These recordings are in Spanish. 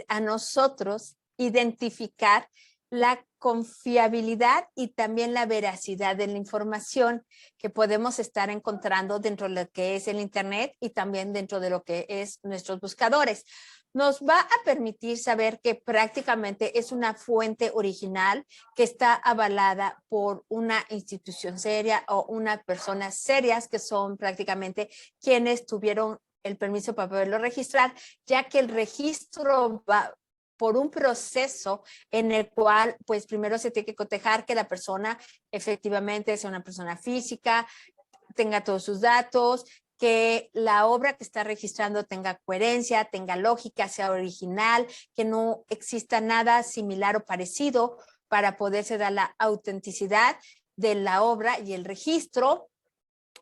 a nosotros identificar la confiabilidad y también la veracidad de la información que podemos estar encontrando dentro de lo que es el Internet y también dentro de lo que es nuestros buscadores. Nos va a permitir saber que prácticamente es una fuente original que está avalada por una institución seria o unas personas serias que son prácticamente quienes tuvieron el permiso para poderlo registrar, ya que el registro va por un proceso en el cual, pues primero se tiene que cotejar que la persona efectivamente sea una persona física, tenga todos sus datos, que la obra que está registrando tenga coherencia, tenga lógica, sea original, que no exista nada similar o parecido para poderse dar la autenticidad de la obra y el registro.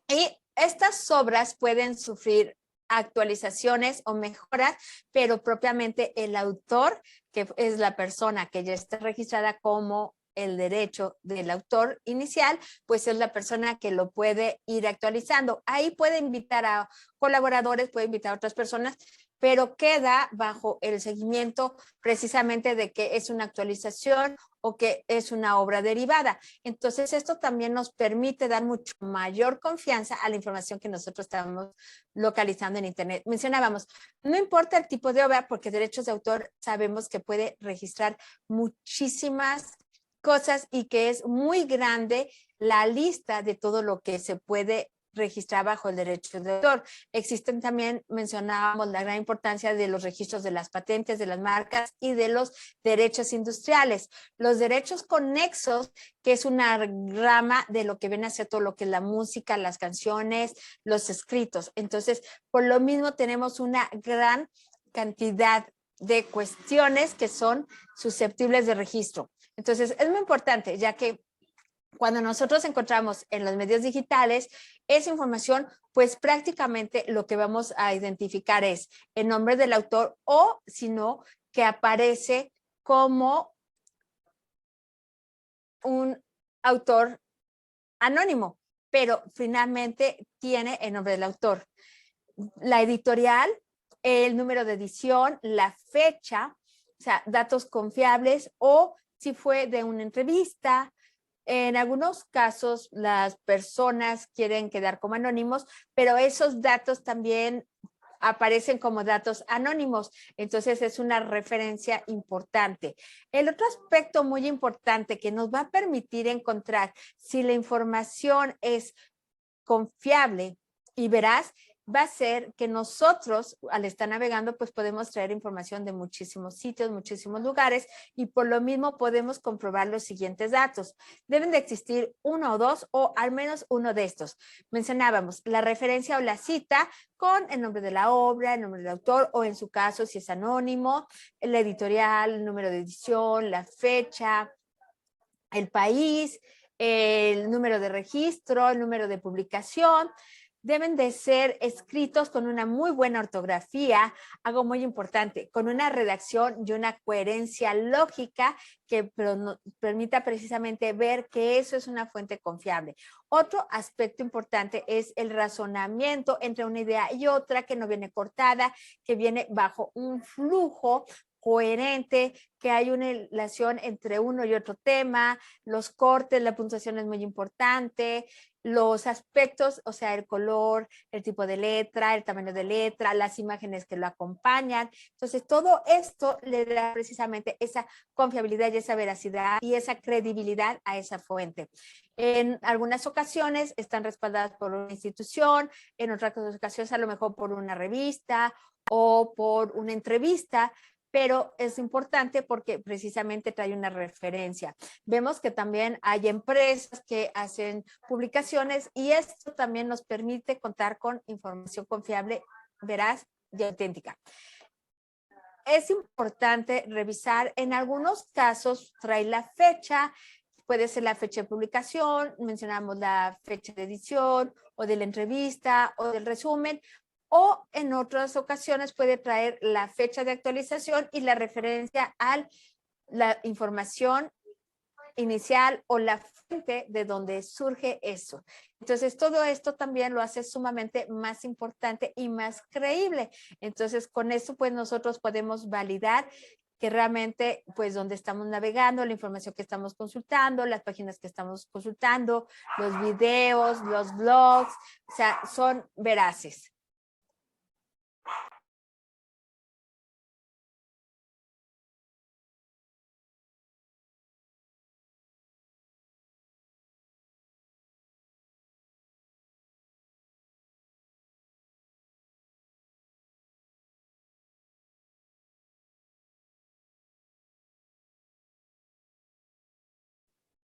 Y estas obras pueden sufrir actualizaciones o mejoras, pero propiamente el autor, que es la persona que ya está registrada como el derecho del autor inicial, pues es la persona que lo puede ir actualizando. Ahí puede invitar a colaboradores, puede invitar a otras personas, pero queda bajo el seguimiento precisamente de que es una actualización o que es una obra derivada. Entonces, esto también nos permite dar mucho mayor confianza a la información que nosotros estamos localizando en Internet. Mencionábamos, no importa el tipo de obra, porque derechos de autor sabemos que puede registrar muchísimas cosas y que es muy grande la lista de todo lo que se puede registrar bajo el derecho de autor. Existen también, mencionábamos la gran importancia de los registros de las patentes, de las marcas y de los derechos industriales. Los derechos conexos, que es una rama de lo que viene a ser todo lo que es la música, las canciones, los escritos. Entonces, por lo mismo tenemos una gran cantidad de cuestiones que son susceptibles de registro. Entonces, es muy importante, ya que cuando nosotros encontramos en los medios digitales esa información, pues prácticamente lo que vamos a identificar es el nombre del autor o, si no, que aparece como un autor anónimo, pero finalmente tiene el nombre del autor. La editorial, el número de edición, la fecha, o sea, datos confiables o si fue de una entrevista. En algunos casos las personas quieren quedar como anónimos, pero esos datos también aparecen como datos anónimos. Entonces es una referencia importante. El otro aspecto muy importante que nos va a permitir encontrar si la información es confiable y veraz, va a ser que nosotros, al estar navegando, pues podemos traer información de muchísimos sitios, muchísimos lugares, y por lo mismo podemos comprobar los siguientes datos. Deben de existir uno o dos, o al menos uno de estos. Mencionábamos la referencia o la cita con el nombre de la obra, el nombre del autor, o en su caso, si es anónimo, la editorial, el número de edición, la fecha, el país, el número de registro, el número de publicación. Deben de ser escritos con una muy buena ortografía, algo muy importante, con una redacción y una coherencia lógica que permita precisamente ver que eso es una fuente confiable. Otro aspecto importante es el razonamiento entre una idea y otra, que no viene cortada, que viene bajo un flujo coherente, que hay una relación entre uno y otro tema, los cortes, la puntuación es muy importante, los aspectos, o sea, el color, el tipo de letra, el tamaño de letra, las imágenes que lo acompañan. Entonces, todo esto le da precisamente esa confiabilidad y esa veracidad y esa credibilidad a esa fuente. En algunas ocasiones están respaldadas por una institución, en otras ocasiones a lo mejor por una revista o por una entrevista, pero es importante porque precisamente trae una referencia. Vemos que también hay empresas que hacen publicaciones y esto también nos permite contar con información confiable, veraz y auténtica. Es importante revisar, en algunos casos trae la fecha, puede ser la fecha de publicación, mencionamos la fecha de edición o de la entrevista o del resumen, o en otras ocasiones puede traer la fecha de actualización y la referencia a la información inicial o la fuente de donde surge eso. Entonces, todo esto también lo hace sumamente más importante y más creíble. Entonces, con eso, pues nosotros podemos validar que realmente, pues, donde estamos navegando, la información que estamos consultando, las páginas que estamos consultando, los videos, los blogs, o sea, son veraces.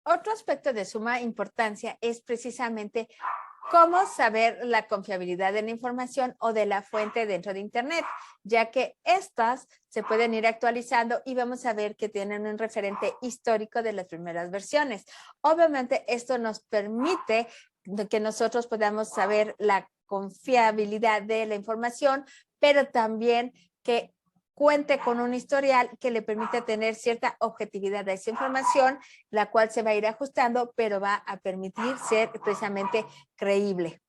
Otro aspecto de suma importancia es precisamente cómo saber la confiabilidad de la información o de la fuente dentro de Internet, ya que estas se pueden ir actualizando y vamos a ver que tienen un referente histórico de las primeras versiones. Obviamente, esto nos permite que nosotros podamos saber la confiabilidad de la información, pero también que cuente con un historial que le permite tener cierta objetividad a esa información, la cual se va a ir ajustando, pero va a permitir ser precisamente creíble.